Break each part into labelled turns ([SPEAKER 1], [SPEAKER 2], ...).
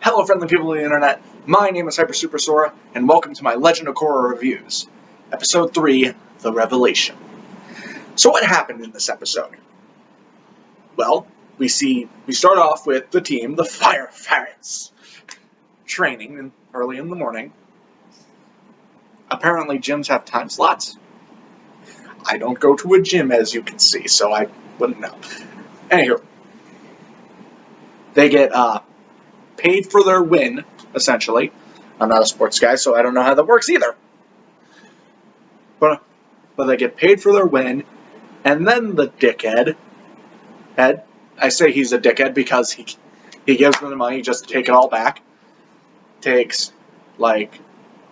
[SPEAKER 1] Hello friendly people of the internet, my name is Hyper Super Sora, and welcome to my Legend of Korra Reviews, Episode 3, The Revelation. So what happened in this episode? Well, we start off with the team, the Fire Ferrets, training early in the morning. Apparently gyms have time slots. I don't go to a gym, as you can see, so I wouldn't know. Anywho, they get paid for their win, essentially. I'm not a sports guy, so I don't know how that works either. But they get paid for their win, and then the dickhead, I say he's a dickhead because he gives them the money just to take it all back, takes,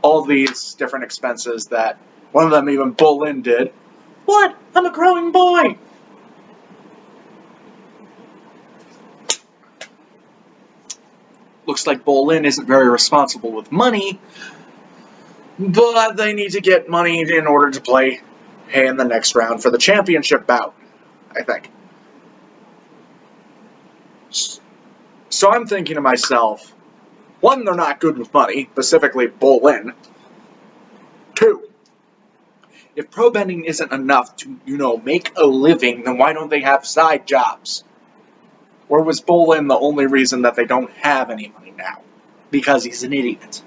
[SPEAKER 1] all these different expenses that one of them even Bolin did. What? I'm a growing boy! Looks like Bolin isn't very responsible with money, but they need to get money in order to play in the next round for the championship bout, I think. So I'm thinking to myself, one, they're not good with money, specifically Bolin. Two, if pro bending isn't enough to, make a living, then why don't they have side jobs? Or was Bolin the only reason that they don't have any money now? Because he's an idiot.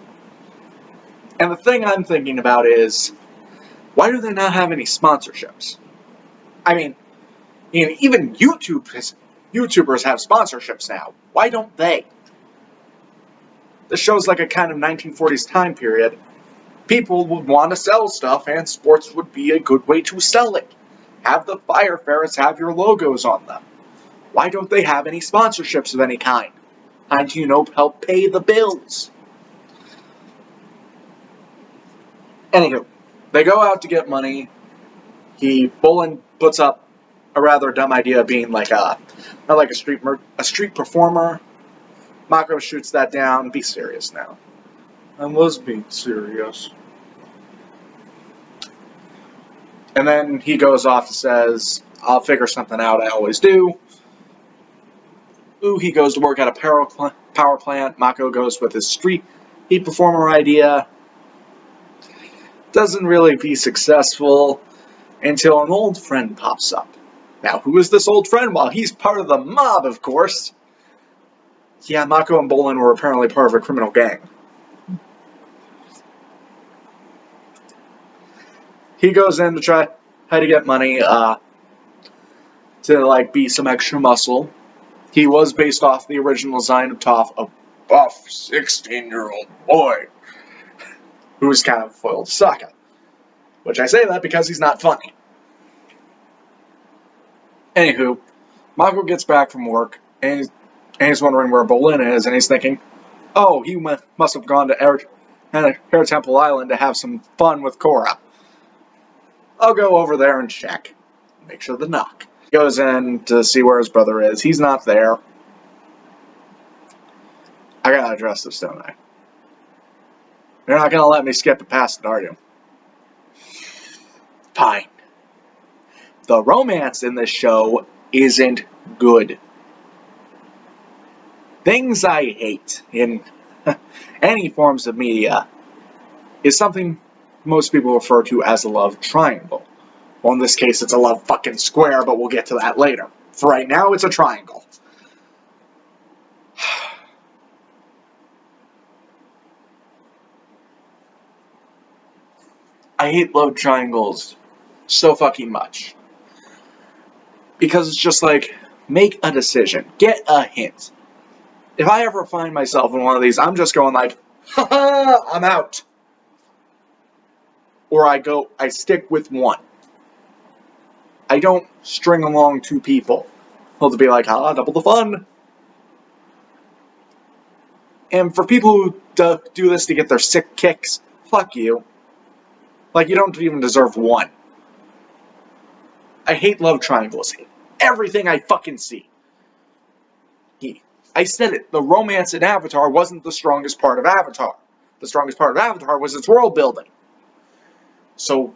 [SPEAKER 1] And the thing I'm thinking about is, why do they not have any sponsorships? I mean, even YouTubers have sponsorships now. Why don't they? This shows like a kind of 1940s time period. People would want to sell stuff, and sports would be a good way to sell it. Have the Fire Ferrets have your logos on them. Why don't they have any sponsorships of any kind? Kind to, help pay the bills. Anywho, they go out to get money. Bolin puts up a rather dumb idea of being not like a street performer. Mako shoots that down. Be serious now. I was being serious. And then he goes off and says, I'll figure something out, I always do. He goes to work at a power plant. Mako goes with his street performer idea. Doesn't really be successful until an old friend pops up. Now, who is this old friend? Well, he's part of the mob, of course. Yeah, Mako and Bolin were apparently part of a criminal gang. He goes in to try to get money to be some extra muscle. He was based off the original design of Toph, a buff 16-year-old boy who's kind of foiled Sokka. Which I say that because he's not funny. Anywho, Mako gets back from work and he's wondering where Bolin is, and he's thinking, oh, he must have gone to Air Temple Island to have some fun with Korra. I'll go over there and check. Make sure to knock. He goes in to see where his brother is. He's not there. I gotta address this, don't I? You're not gonna let me skip it past it, are you? Fine. The romance in this show isn't good. Things I hate in any forms of media is something most people refer to as a love triangle. Well, in this case, it's a love fucking square, but we'll get to that later. For right now, it's a triangle. I hate love triangles so fucking much. Because it's just make a decision. Get a hint. If I ever find myself in one of these, I'm just going ha, I'm out. Or I stick with one. I don't string along two people. Well, to be double the fun. And for people who do this to get their sick kicks, fuck you. You don't even deserve one. I hate love triangles. Hate everything I fucking see. I said it. The romance in Avatar wasn't the strongest part of Avatar. The strongest part of Avatar was its world building. So,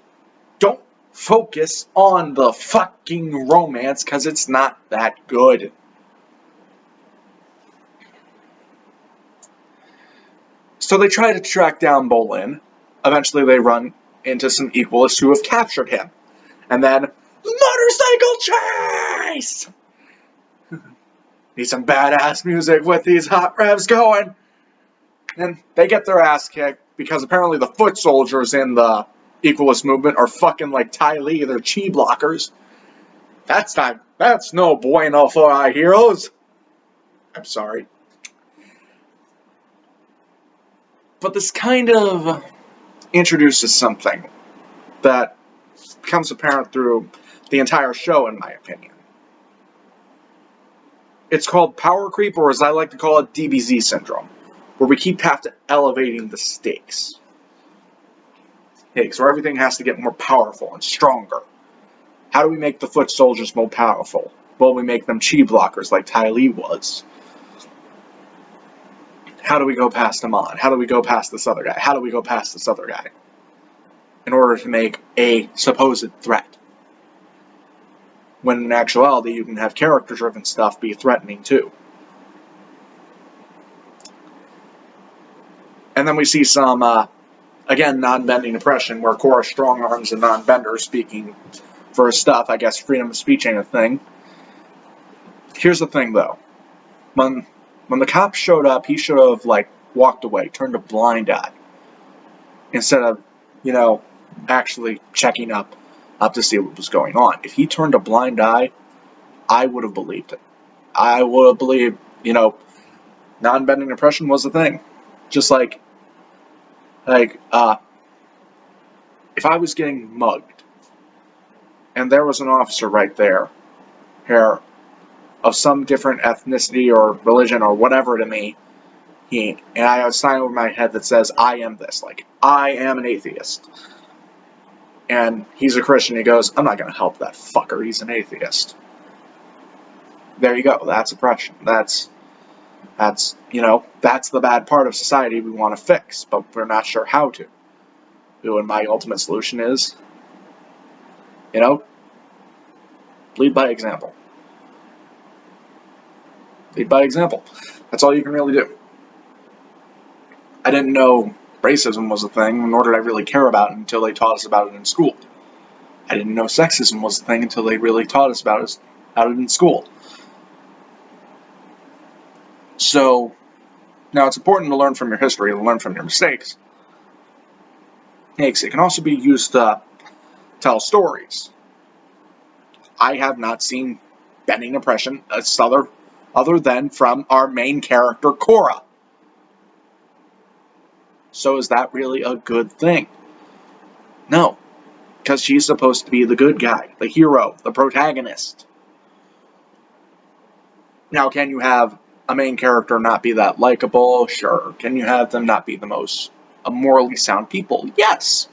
[SPEAKER 1] don't focus on the fucking romance, because it's not that good. So they try to track down Bolin. Eventually they run into some equalists who have captured him. And then, motorcycle chase! Need some badass music with these hot revs going. And they get their ass kicked because apparently the foot soldiers in the equalist movement are fucking like Ty Lee, they're chi blockers. That's no bueno for our heroes. I'm sorry. But this kind of introduces something that becomes apparent through the entire show, in my opinion. It's called power creep, or as I like to call it, DBZ syndrome, where we keep elevating the stakes. So everything has to get more powerful and stronger. How do we make the foot soldiers more powerful? Well, we make them chi blockers like Ty Lee was. How do we go past Amon? How do we go past this other guy? How do we go past this other guy? In order to make a supposed threat. When in actuality, you can have character-driven stuff be threatening too. And then we see some, again, non-bending oppression, where Korra strong-arms a non-bender speaking for his stuff. I guess freedom of speech ain't a thing. Here's the thing, though. When the cops showed up, he should have, walked away, turned a blind eye. Instead of, actually checking up to see what was going on. If he turned a blind eye, I would have believed it. I would have believed, non-bending oppression was a thing. Just if I was getting mugged, and there was an officer right there, here, of some different ethnicity or religion or whatever to me, and I have a sign over my head that says, I am this, I am an atheist. And he's a Christian, he goes, I'm not going to help that fucker, he's an atheist. There you go, that's oppression. That's the bad part of society we want to fix, but we're not sure how to. And my ultimate solution is, lead by example. Lead by example. That's all you can really do. I didn't know racism was a thing, nor did I really care about it until they taught us about it in school. I didn't know sexism was a thing until they really taught us about it in school. So, now it's important to learn from your history, to learn from your mistakes. It can also be used to tell stories. I have not seen bending oppression other than from our main character, Korra. So is that really a good thing? No. Because she's supposed to be the good guy, the hero, the protagonist. Now, can you have a main character not be that likable? Sure. Can you have them not be the most morally sound people? Yes.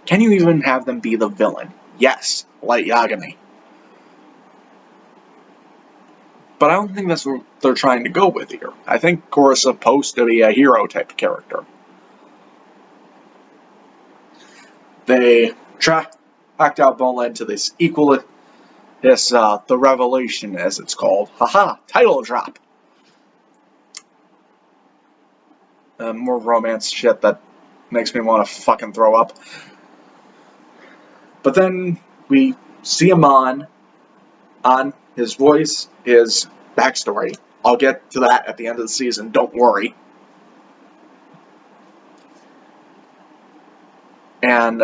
[SPEAKER 1] Can you even have them be the villain? Yes. Like Yagami. But I don't think that's what they're trying to go with here. I think Korra's supposed to be a hero type character. They tracked out Bolin to this the Revolution, as it's called. Haha, title drop. More romance shit that makes me want to fucking throw up. But then we see Amon on his voice, his backstory. I'll get to that at the end of the season, don't worry. And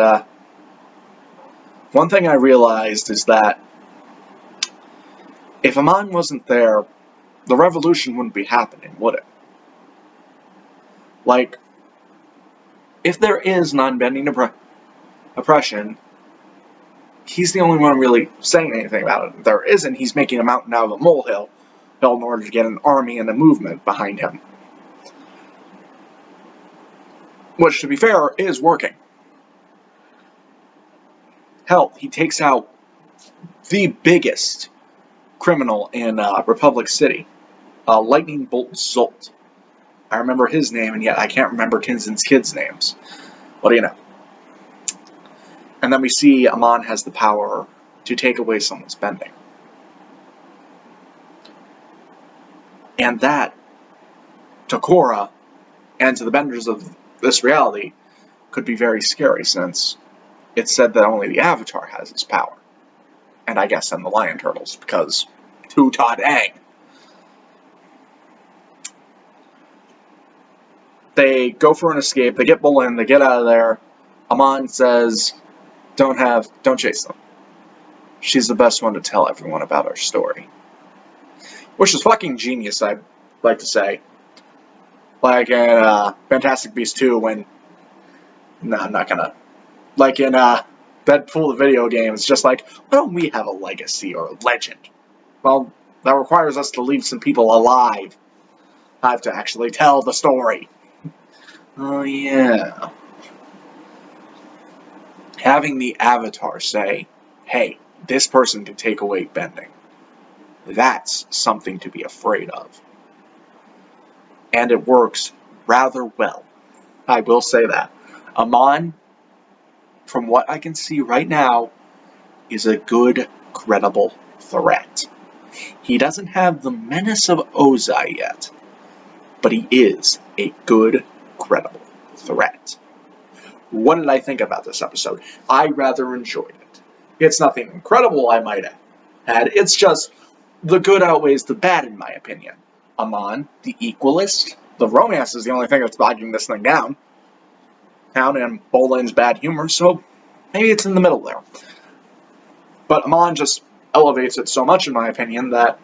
[SPEAKER 1] one thing I realized is that if Amon wasn't there, the revolution wouldn't be happening, would it? If there is non-bending oppression, he's the only one really saying anything about it. If there isn't, he's making a mountain out of a molehill in order to get an army and a movement behind him. Which, to be fair, is working. Hell, he takes out the biggest criminal in Republic City, Lightning Bolt Zolt. I remember his name, and yet I can't remember Kinzen's kids' names. What do you know? And then we see Amon has the power to take away someone's bending. And that, to Korra, And to the benders of this reality, could be very scary since it's said that only the Avatar has this power. And I guess then the Lion Turtles, because too ta dang. They go for an escape, they get Bolin, they get out of there. Amon says, don't chase them. She's the best one to tell everyone about our story. Which is fucking genius, I'd like to say. Like in Fantastic Beasts 2 when... No, I'm not gonna... Like in Deadpool the video game, it's just like, why don't we have a legacy or a legend? Well, that requires us to leave some people alive. I have to actually tell the story. Oh yeah. Having the Avatar say, hey, this person can take away bending. That's something to be afraid of. And it works rather well. I will say that. Amon, from what I can see right now, is a good, credible threat. He doesn't have the menace of Ozai yet, but he is a good, credible threat. What did I think about this episode? I rather enjoyed it. It's nothing incredible, I might add. It's just the good outweighs the bad, in my opinion. Amon, the equalist, the romance is the only thing that's bogging this thing down. And Bolin's bad humor, so maybe it's in the middle there. But Amon just elevates it so much, in my opinion, that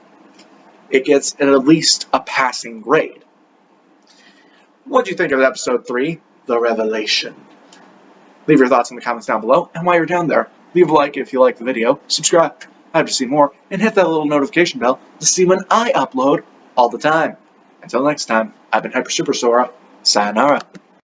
[SPEAKER 1] it gets at least a passing grade. What do you think of episode 3, The Revelation? Leave your thoughts in the comments down below, and while you're down there, leave a like if you like the video, subscribe to see more, and hit that little notification bell to see when I upload all the time. Until next time, I've been Hyper Super Sora. Sayonara.